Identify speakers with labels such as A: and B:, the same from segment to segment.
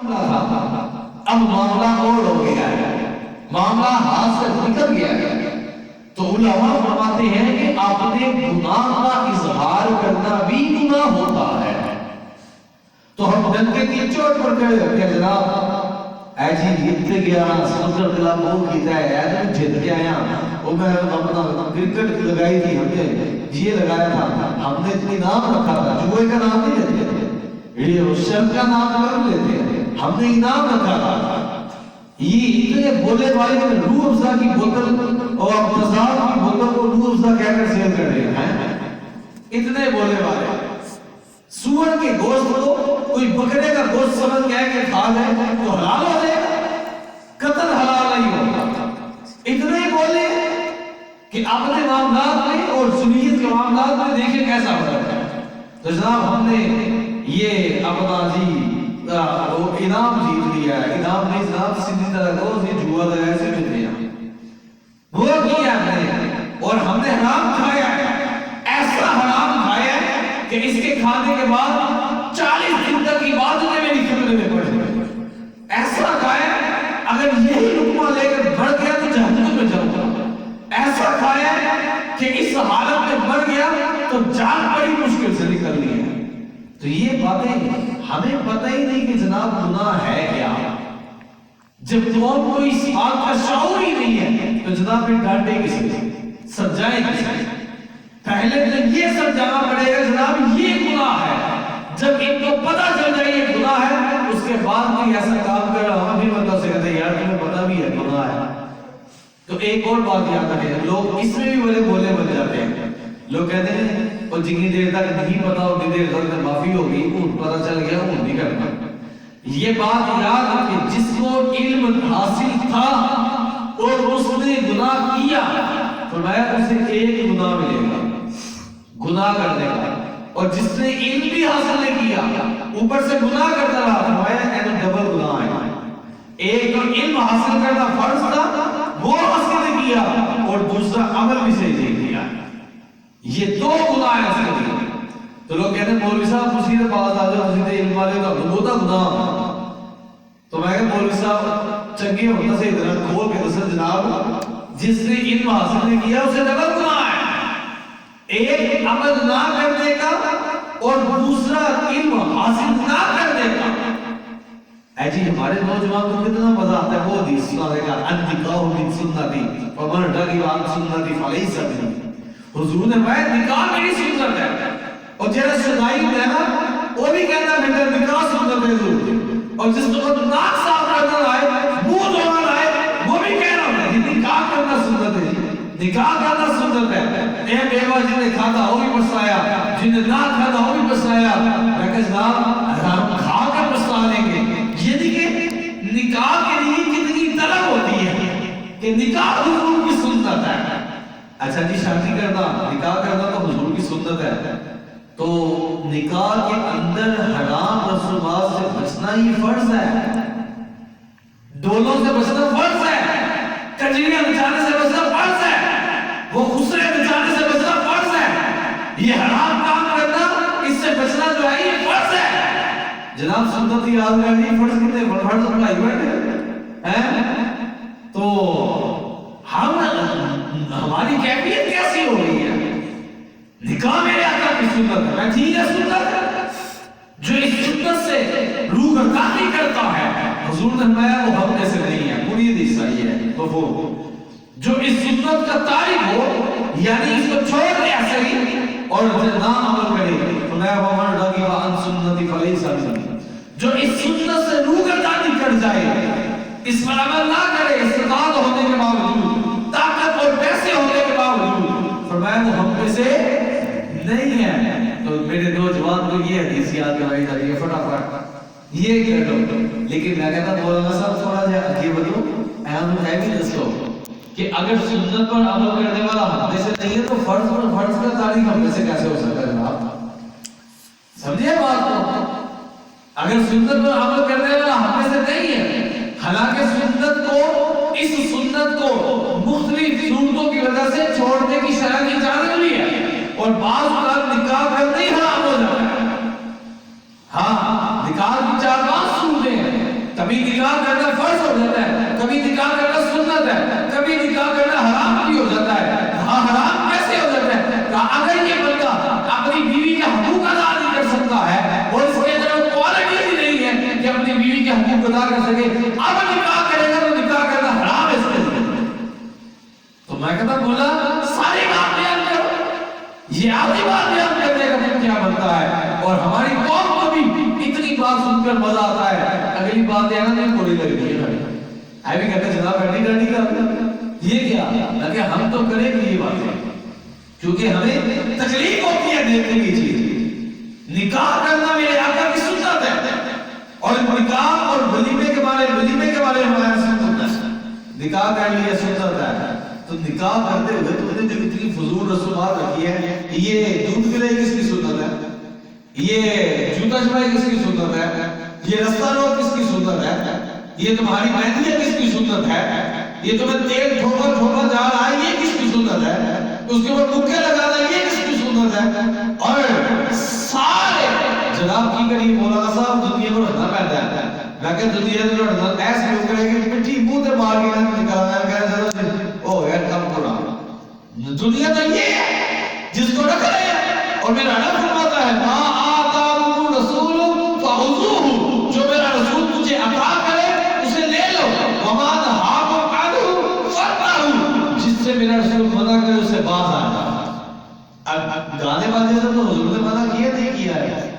A: اب معاملہ اور ہو گیا ہے، معاملہ ہاتھ سے نکل گیا ہے، تو علماء فرماتے ہیں کہ اپنے گناہ کا اظہار کرنا بھی گناہ ہوتا ہے۔ تو ہم ڈنکے کی چوٹ پر کھڑے ہو کہ جناب اے جی جیت گیا سمندر دلا بول کیتا ہے اے جی جیت کے آیا وہ میں اپنا کرکٹ لگائی تھی ہم نے یہ لگایا تھا ہم نے اتنی نام رکھا تھا جوئے کا نام نہیں لیتے یہ شرط کا نام کر لیتے ہیں ہم نے انعام رکھا تھا۔ یہ اتنے بولے والے روح افزا کی بوتل اور تضاد کی بوتل کو روح افزا کہہ کر سیل کر رہے ہیں، اتنے بولے والے۔ سور کے گوشت کو کوئی بکرے کا گوشت سمجھ کہہ کے کھا لے تو حلال ہو جائے گا، قتل حلال نہیں ہوگا۔ اتنے بولے کہ اپنے معاملات میں اور سنیت کے معاملات میں دیکھیں کیسا فرق ہے۔ تو جناب ہم نے یہ اپنا جی وہ انعام جیت لیا ہے، انعام نہیں جناب سیدھی طرح کو جوا لگایا سے جیت لیا، وہ کیا ہم نے، اور ہم نے حرام کھایا ہے، ایسا حرام کھایا ہے کہ اس کے کھانے کے بعد 40 دن تک عبادتیں میری خطرے میں پڑ گئی، ایسا کھایا ہے اگر یہی لقمہ لے کر بڑھ گیا تو جہنم میں جاؤں گا، ایسا کھایا ہے کہ اس حالت میں مر گیا تو جان بڑی مشکل سے نکلنی ہے۔ تو یہ باتیں ہمیں پتہ ہی نہیں کہ جناب گناہ ہے کیا، جب قوم کو اس بات کا شعور ہی نہیں ہے تو جناب پھر ڈانٹے کسے سمجھائیں کسے؟ پہلے تو یہ سمجھانا پڑے گا جناب یہ گناہ ہے، جب ان کو پتہ چل جائے یہ گناہ ہے اس کے بعد کوئی ایسا کام کر رہا ہم بھی بندہ سے کہتے ہیں یار تمہیں پتہ بھی ہے گناہ ہے۔ تو ایک اور بات یاد رکھیں، لوگ اس میں بھی بڑے بولے بن جاتے ہیں، لوگ کہتے ہیں اور جتنی دیر تک نہیں پتا اتنی دیر تک معافی ہوگی، پتہ چل گیا وہ نہیں کرنا۔ یہ بات یاد رکھیں جس کو علم حاصل تھا اور اس نے گناہ کیا فرمایا اسے ایک گناہ ملے گا گناہ کرنے کا، اور جس نے علم بھی حاصل نہیں کیا اوپر سے گناہ کرتا رہا فرمایا ایک ڈبل گناہ ہے۔ ایک علم حاصل کرنا فرض تھا وہ حاصل نہیں کیا اور دوسرا عمل بھی صحیح نہیں کیا، یہ دو گناہ ہیں اس کے لیے۔ تو لوگ کہتے ہیں مولوی صاحب مسیح باز آ جاؤ مسیح علم والے کا بہت گناہ، تو میں کہا مولوی صاحب چنگی ہوتا سے ادھر کھول کے دسل جناب جس نے علم حاصل نہیں کیا اسے ڈبل گناہ ہے، ایک عمل نہ کرنے کا اور دوسرا علم حاصل نہ کرنے کا۔ اے جی ہمارے نوجوان کو کتنا مزہ آتا ہے وہ حدیث سنانے کا النکاح من سنتی فمن رغب عن سنتی فلیس منی، حضور نے فرمایا نکاح میری سنت ہے، اور جیسے شدائی ہے نا وہ بھی کہتا ہے میرا نکاح سنت ہے ضرور، اور جس کو ناک صاف کرنا آئے منہ دھونا آئے وہ بھی کہہ رہا ہے نکاح کرنا سنت ہے، نکاح کرنا سنت ہے۔ اے بیوہ جن نے کھاتا وہ بھی پچھتایا، جن نے نہ کھاتا وہ بھی پچھتایا، میں کہا جناب ہم کھا کر پچھتا لیں گے، یعنی کہ نکاح کے لیے کتنی طلب ہوتی ہے کہ نکاح حضور کی سنت ہے۔ اچھا جی شادی کرنا نکاح کرنا تو حضور کی سنت ہے، تو نکاح کے اندر حرام رسومات سے بچنا ہی فرض ہے، ڈولوں سے بچنا فرض ہے، کجریاں بچانے سے بچنا فرض ہے، وہ خسرے بچانے سے بچنا فرض ہے، یہ حرام کام کرنا اس سے بچنا جو ہے یہ فرض ہے۔ جناب سنت یاد کرنی فرض کتنے فرض پڑھائی بیٹھے ہیں، تو ہم ہماری کیفیت کیسی ہو رہی ہے؟ نکاح میرے آقا کی سنت ہے، میں ٹھیک ہے سنت ہے، جو اس سنت سے روح گردانی کرتا ہے حضور نے فرمایا وہ ہم جیسے نہیں ہے، پوری حدیث صحیح ہے، تو وہ جو اس سنت کا تارک ہو یعنی اس کو چھوڑ دے ایسے ہی اور نہ عمل کرے فرمایا ومن رغب عن سنتی فلیس منی، جو اس سنت سے روح گردانی کر جائے اس پر عمل نہ کرے استطاعت ہونے کے باوجود طاقت اور پیسے ہونے کے باوجود فرمایا وہ ہم میں سے نہیں ہے۔ تو میرے نوجوان کو یہ حدیث یاد کرائی جا رہی ہے فٹافٹ یہ کر لو، لیکن میں کہتا مولانا صاحب تھوڑا جا عجیب ہو اہم ہے بھی دسو کہ اگر سنت پر عمل کرنے والا ہم میں سے نہیں ہے تو فرض پر فرض کا تاریخ ہم میں سے کیسے ہو سکتا ہے جناب؟ سمجھے بات کو؟ اگر سنت پر عمل کرنے والا ہم میں سے نہیں ہے، حالانکہ سنت کو اس سنت کو مختلف صورتوں کی وجہ سے چھوڑنے کی شرع کی اجازت بھی ہے، اور بعض اوقات نکاح کرنا ہی حرام ہو جاتا ہے۔ ہاں نکاح کی 4-5 صورتیں ہیں، کبھی نکاح کرنا فرض ہو جاتا ہے، کبھی نکاح کرنا سنت ہے، کبھی نکاح کرنا حرام بھی ہو جاتا ہے۔ ہاں حرام کیسے ہو جاتا ہے؟ اگر یہ بندہ اپنی بیوی کے حقوق ادا نہیں کر سکتا ہے اور اس کے اندر وہ کوالٹی بھی نہیں ہے کہ اپنی بیوی کے حقوق ادا کر سکے، اب نکاح کرے گا تو نکاح کرنا حرام ہے اس کے لیے۔ تو میں کہتا بولا ساری بات بیان کرو، یہ آدھی بات بیان کرنے کا پھر کیا بنتا ہے؟ اور ہماری قوم کو بھی اتنی بات سن کر مزہ آتا ہے، اگلی بات ہے نا نہیں بولی لگتی ہے نا، بھی کہتے ہیں جناب کرنی کا یہ کیا لگے ہم تو کریں گے یہ باتیں، کیونکہ ہمیں تکلیف ہوتی ہے دیکھنے کی چیز۔ نکاح کرنا میرے آقا کی سنت ہے، اور نکاح اور ولیمے کے بارے ہمارا سنت ہے، نکاح کر لیا سنت ہے۔ تو نکاح کرتے ہوئے تو نے جو اتنی فضول رسومات رکھی ہے، یہ دودھ پلائی کس کی سنت ہے، یہ جوتا چڑھائی کس کی سنت ہے، یہ رستہ روک کس کی سنت ہے، یہ تمہاری مہندی کس کی سنت ہے، یہ تمہیں تیل ٹھوکا جا رہا ہے یہ کس کی سنت ہے، اس کے اوپر بکے لگانا یہ کس کی سنت ہے۔ اور سارے جناب کی کری مولانا صاحب دنیا کو رہنا پہنتا ہے، میں کہ دنیا کو رہنا ایسے لوگ کرے کہ مٹی منہ تے مار کے نکالنا ہے، کہہ رہے او یار کم کرا۔ دنیا تو یہ ہے جس کو رکھ رہے ہیں، اور میرا رب فرماتا ہے ما آتاکم الرسول فخذوہ، جو میرا رسول تجھے عطا کرے اسے لے لو، وما نہاکم عنہ فانتہوا، جس سے میرا رسول منع کرے اسے باز آ جاؤ۔ اب گانے باجے سے تو حضور نے منع کیا نہیں کیا ہے،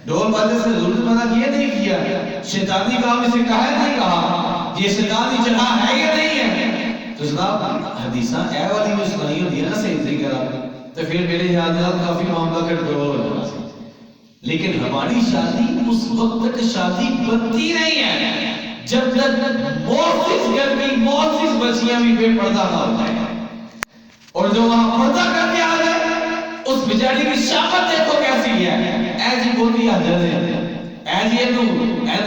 A: ڈھول باجے سے حضور نے منع کیا نہیں کیا، شیطانی کام اسے کہا نہیں کہا، یہ شیطانی جگہ ہے یا نہیں ہے۔ تو جناب حدیثاں اے والی جو سنائی ہوتی ہے نا صحیح طریقے سے، تو پھر میرے یاد کافی معاملہ کنٹرول ہو جاتا ہے۔ لیکن ہماری شادی اس وقت تک شادی بنتی نہیں ہے جب تک موسیس گھر کی موسیس بچیاں بھی بے پردہ نہ ہو جائیں، اور جو وہاں پردہ کر کے آ جائے اس بیچاری کی شامت دیکھو کیسی ہے، اے جی بوتی حاضر ہے، اے جی تو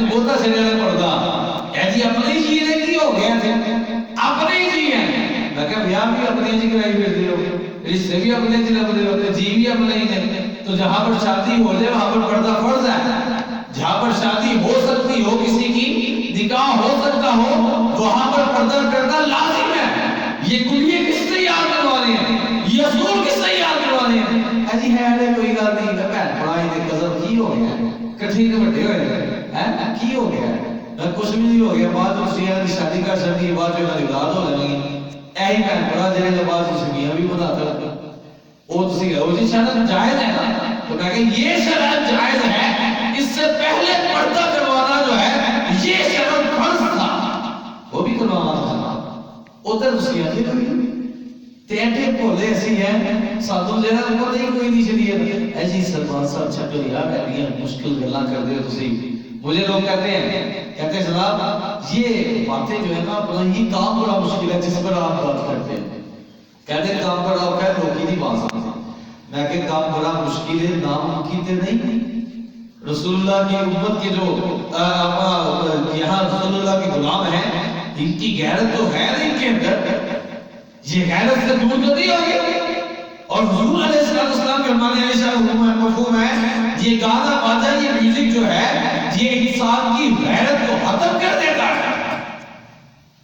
A: بوتا سے جانے پردہ، اے جی اپنے جی نے کی ہو گیا تھے، اپنے جی ہیں، میں کہا بیاہ بھی اپنے جی کرائی پھرتے ہو، رشتے بھی اپنے جی لبدے ہوتے، جی بھی اپنے ہی ہیں۔ تو جہاں پر شادی ہو جائے وہاں پر پردہ فرض ہے، جہاں پر شادی ہو سکتی ہو کسی کی، نکاح ہو سکتا ہو، وہاں پر پردہ کرنا لازم ہے۔ یہ کلیے کس سے یاد کروانے ہیں، یہ اصول کس سے یاد کروانے ہیں؟ جی ہے کوئی گل نہیں، بہن پڑھائی نے قدر کی ہو گیا کٹھی کے بڑے ہوئے ہیں کی ہو گیا کچھ بھی نہیں ہو گیا، بعد میں سیاح کی شادی کر سکتی، بعد میں اولاد ہو جائے گی، ایہی بہن پڑھا جائے گا، بعد میں سمیاں بھی بتا کر وہ تسی گئے جی شرط جائز ہے نا، تو کہا کہ یہ شرط جائز ہے، اس سے پہلے پردہ کروانا جو ہے یہ شرط فرض تھا، وہ بھی کروانا تھا، ادھر وصیت ہی کوئی تیٹے بھولے ایسی ہیں ساتھوں جہاں اوپر نہیں کوئی نہیں شریعت ہے جی سلمان صاحب چھٹو یار ایلیاں مشکل گلاں کر دے تسی، مجھے لوگ کہتے ہیں جناب یہ باتیں جو ہے نا یہ کام بڑا مشکل ہے جس پر آپ بات کرتے ہیں، کہتے ہیں کام بڑا ہوتا ہے لوگ ہی نہیں بات سکتے، میں کہ کام بڑا مشکل ہے ناممکن تے نہیں، رسول اللہ کی امت کے جو یہاں رسول اللہ کے غلام ہیں ان کی غیرت تو ہے ان کے اندر، یہ غیرت سے دور تو نہیں ہوگی، اور حضور علیہ السلام کے فرمانے عائشہ مفہوم ہے یہ گانا باجا یہ میوزک جو ہے یہ انسان کی غیرت کو ختم کر دیتا ہے،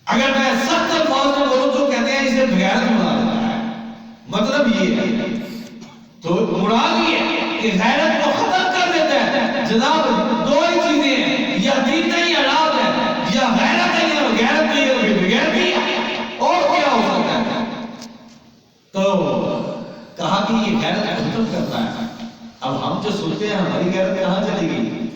A: اگر میں سخت الفاظ میں بولوں تو کہتے ہیں اسے بغیرت بنا دیتا ہے، مطلب یہ ہے تو مراد یہ ہے کہ غیرت کو ختم کر دیتا ہے۔ جناب دو ہی چیزیں ہیں، یا دین نہیں اولاد ہے، یا غیرت ہے یا غیرت نہیں ہے بغیر بھی ہے، اور کیا ہو سکتا ہے؟ تو کہا کہ یہ غیرت ختم کرتا ہے۔ اب ہم جو سنتے ہیں ہماری غیرت کہاں چلی گئی؟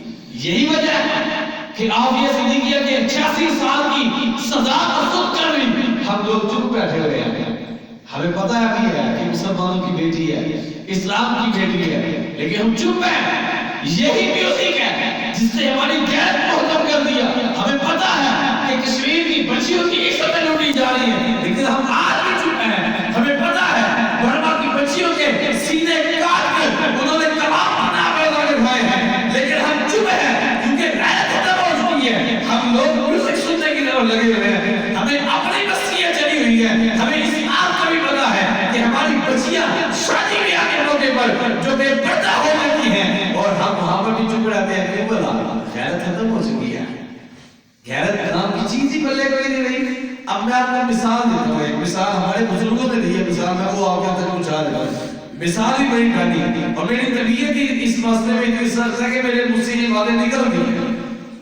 A: یہی وجہ ہے کہ عافیہ صدیقیہ کے 86 سال کی سزا کو سن کر بھی ہم لوگ چپ بیٹھے ہوئے ہیں، ہمیں پتہ ہے بھی ہے کہ مسلمانوں کی بیٹی ہے، اسلام کی بیٹی ہے، لیکن ہم چپ ہیں۔ یہی میوزک ہے جس سے ہماری غیرت کو ختم کر دیا۔ ہمیں پتہ ہے کہ کشمیر کی بچیوں کی عزت لوٹی جا رہی ہے، لیکن ہم آج بھی چپ ہیں۔ ہمیں پتہ ہے برما کی بچیوں کے سینے کاٹ کے انہوں نے کباب بنا پیدا کروائے ہیں، لیکن ہم چپ ہیں کیونکہ غیرت ختم ہو چکی ہے۔ ہم لوگ میوزک سننے کی طرف لگے ہوئے ہیں، ہمیں اپنی بستیاں چلی ہوئی ہیں، ہمیں اس بات کا بھی پتہ ہے کہ ہماری بچیاں شادی بیاہ کے موقع پر جو بے پردہ ہو جاتی ہیں، اور ہم وہاں پر بھی چپ رہتے ہیں کہ بلا غیرت ختم ہو چکی ہے۔ اب میں آپ کو مثال دیتا ہوں، ایک مثال ہمارے بزرگوں نے دی ہے، مثال میں وہ آپ کے اندر پہنچا دیتا ہوں۔ مثال ہی بڑی ٹھنڈی، اور میری طبیعت ہی اس مسئلے میں اتنی سخت ہے کہ میرے مجھ سے یہ باتیں نکل گئی ہیں،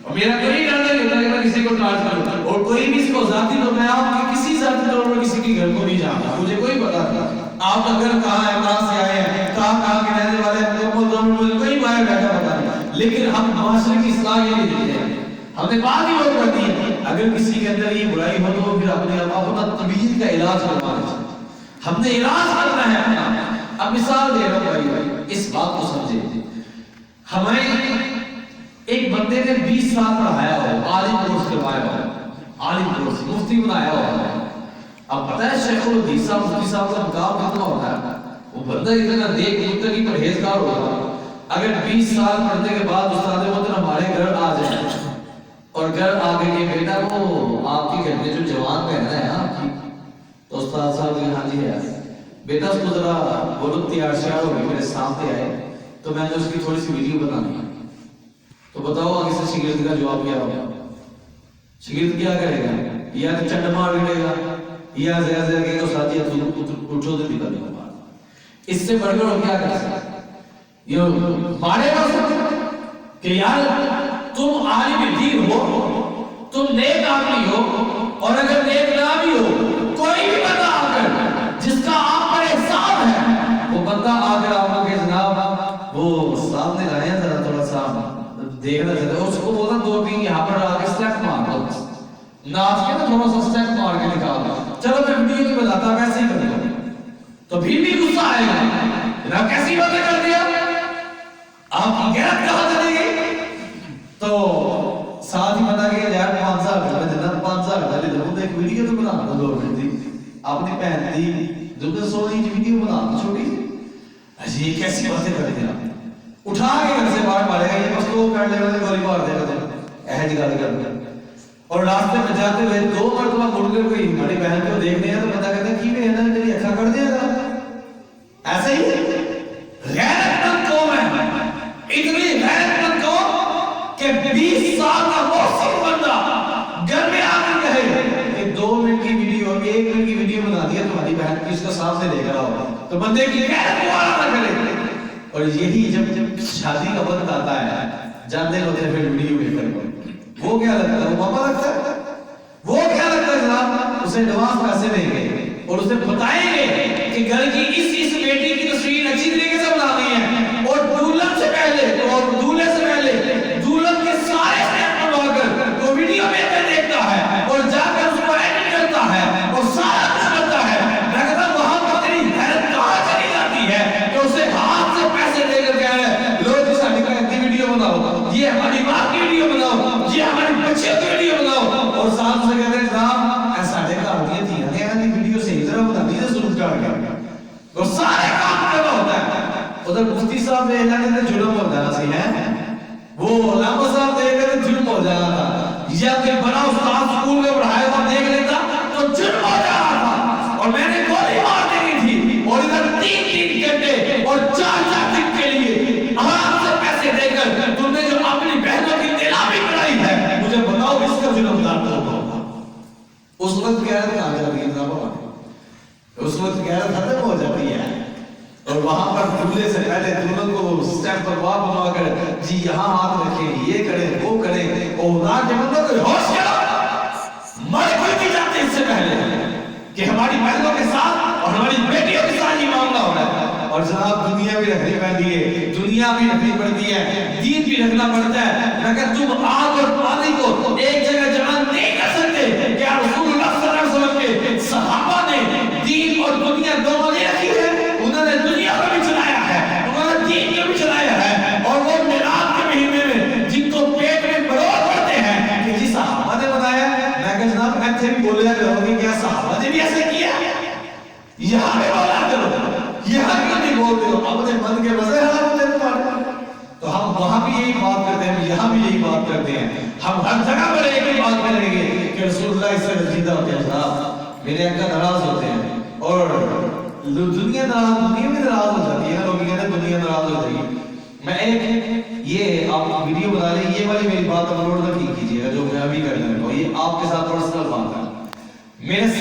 A: اور میرا کوئی ارادہ نہیں ہوتا کہ میں کسی کو ٹارچ کروں، اور کوئی بھی اس کو ذاتی طور میں آپ کی کسی ذاتی طور پر کسی کے گھر کو نہیں جانتا، مجھے کوئی پتا نہیں آپ کا گھر کہاں ہے، کہاں سے آئے ہیں، کہاں کے رہنے والے ہیں، مجھے کوئی باہر بیٹھا پتا نہیں، لیکن ہم معاشرے کی اصلاح یہ نہیں دیتے ہیں، ہم نے بات ہی بہت کر دی ہے، اگر کسی کے اندر یہ برائی ہو تو پھر اپنے اپنا طبیعت کا علاج کروانا چاہیے، ہم نے علاج کرنا ہے اپنا۔ اب مثال دے رہا ہوں بھائی، اس بات کو سمجھے، ہمیں ایک بندے نے 20 سال پڑھایا ہو، عالم کورس کروایا ہو، عالم کورس مفتی بنایا ہو، اب پتہ ہے شیخ الحدیث صاحب مفتی صاحب کا مقام کتنا ہوتا ہے، وہ بندہ اتنا دیکھ متقی پرہیزگار ہوگا، اگر 20 سال پڑھنے کے بعد استاد محترم ہمارے گھر آ جائے اور گھر آ کے کہ بیٹا وہ آپ کے گھر میں جو جوان بہن ہے آپ کی، تو استاد صاحب نے ہاں جی ہے بیٹا اس کو ذرا بولو تیار شیار ہو گئی میرے سامنے آئے تو میں نے اس کی تھوڑی سی ویڈیو بنانی ہے، تو بتاؤ آگے سے شاگرد کا جواب کیا ہوگا؟ شاگرد کیا کرے گا؟ یا تو چنڈ مار لے گا یا زیادہ زیادہ کہے گا ساتھی اٹھو تو نکل جاؤ، اس سے بڑھ کر کیا کر سکتا؟ یہ مارے گا کہ یار تم عالم دین ہو، تم نیک آدمی ہو، اور اگر نیک نہ بھی ہو کوئی بھی بندہ آ کر جس کا آپ پر احسان ہے وہ بندہ آ کر آپ کو کہ جناب وہ سامنے لائے ہیں ذرا تھوڑا سا دیکھنا چاہتا ہے، اس کو بولنا 2-3 یہاں پر آ کے سٹیپ مار دو، ناچ کے نا تھوڑا سا سٹیپ مار کے نکال دو، چلو میں ویڈیو نہیں بتاتا ویسے ہی کر دو، تو پھر بھی غصہ آئے گا، جناب کیسی باتیں کر دیا، آپ کی غیرت کہاں چلی گئی؟ تو ساتھ ہی بتا کہ یار 5,000 میں جناب 5,000 ڈالے دو، ایک ویڈیو تو بنا دو 2 منٹ دی، اپنی بہن دی جو کہ 100 انچ ویڈیو بنا دو چھوٹی سی، یہ کیسی باتیں کر دیا، اٹھا کے گھر سے باہر مارے گا، یہ بس تو کر لے گا گولی مار دے گا، ایسے جگہ کر دیا، اور راستے میں جاتے ہوئے 2 مرتبہ مڑ کر کوئی ہماری بہن کو دیکھنے ہیں تو پتا کرتے ہیں کی بہن ہے تیری اکھا کر دیا گا، ایسے ہی غیرت مند قوم ہے، اتنی غیرت مند قوم کہ 20 سال کا محسن بندہ گھر میں آ کر کہے کہ 2 منٹ کی ویڈیو 1 منٹ کی ویڈیو بنا دیا تمہاری بہن کی، اس کا سامنے لے کر آؤ، تو بندے کی غیرت مبارک نہ کرے، اور یہی جب شادی کا وقت آتا ہے جانتے ہوتے ہیں پھر ویڈیو میں کر وہ کیا لگتا ہے، وہ پاپا لگتا ہے، وہ کیا لگتا ہے جناب، اسے ایڈوانس پیسے دیں گے اور اسے بتائیں گے کہ گھر کی اس بیٹی کی تصویر اچھی طریقے سے بنانی ہے، اور دولہن سے پہلے اور دولہے سے پہلے دولہن کے سارے اسٹیپ بنوا کر وہ ویڈیو میں دیکھتا ہے اور جا کر اس کو ایڈٹ کرتا ہے اور سارا کچھ کرتا ہے، میں کہتا ہوں وہاں پر تیری غیرت کہاں چلی جاتی ہے کہ اسے ہاتھ سے پیسے دے کر کہہ رہے لو جی ساڈی کی ویڈیو بناؤ، یہ ہماری ماں کی ویڈیو بناؤ، یہ ہماری بچیوں کی ویڈیو بناؤ، اور ساتھ سے کہتے ہیں جناب ایسا ساڈے گھر دی تھیاں نے ویڈیو صحیح طرح بنانی ہے ضرور کر گیا، اور سارے کام کرنا ہوتا ہے، ادھر مفتی صاحب نے اعلان کیا جرم ہو جانا سی ہے، وہ علامہ صاحب دیکھ کر جرم ہو جانا تھا، یا کہ بڑا استاد سکول میں پڑھایا ہوا دیکھ لیتا تو جرم ہو جانا تھا، اور میں نے گولی مار دینی تھی، اور ادھر 3 گھنٹے اور 4 دن کے لیے آرام سے پیسے دے کر تم نے جو اپنی بہنوں کی نیلامی کرائی ہے، مجھے بتاؤ اس کا جرم دار کون ہوگا؟ اس وقت غیرت کہاں جاتی ہے جناب، اس وقت غیرت ختم ہو جاتی ہے، اور وہاں پر دولہے سے پہلے دونوں کو سٹیپ پر واہ بنوا کر جی یہاں ہاتھ رکھیں یہ کریں وہ کریں، اولا کے مطلب کوئی ہوش کیا مر کوئی نہیں جاتے اس سے پہلے کہ ہماری بہنوں کے ساتھ اور ہماری بیٹیوں کے ساتھ یہ معاملہ ہو رہا ہے، اور جناب دنیا بھی رکھنی پڑتی ہے، دنیا بھی رکھنی پڑتی ہے، دین بھی رکھنا پڑتا ہے، مگر تم آگ اور پانی کو ایک جگہ جمع نہیں کر سکتے، کیا رسول اللہ صلی اللہ علیہ وسلم کے صحابہ نے دین اور دنیا دونوں نے رکھی ہے، انہوں نے دنیا کو بھی چلایا ہے، انہوں نے دین کو بھی چلایا ہے، اور وہ میلاد کے مہینے میں جن کو پیٹ میں مروڑ پڑتے ہیں کہ جی صحابہ نے بنایا، میں کہ جناب ایسے بھی بولے کرو کہ کیا صحابہ نے بھی ایسے کیا، یہاں بھی بولا کرو، یہاں کیوں نہیں بولتے ہو، اپنے من کے مزے حرام ہوتے ہیں، تو ہم وہاں بھی یہی بات کرتے ہیں، یہاں بھی یہی بات کرتے ہیں، ہم ہر جگہ پر ایک ہی بات کریں گے کہ رسول اللہ اس سے رسیدہ ہوتے ہیں، صاحب میرے آقا ناراض ہوتے ہیں، اور دنیا میں ناراض ہو جاتی ہے، لوگ کہتے ہیں دنیا ناراض ہو جائے گی، میں ایک یہ آپ ویڈیو بنا لیں، یہ والی میری بات اپ لوڈ نہ کیجیے گا جو میں ابھی کرنے لگا ہوں، یہ آپ کے ساتھ پرسنل بات ہے، میرے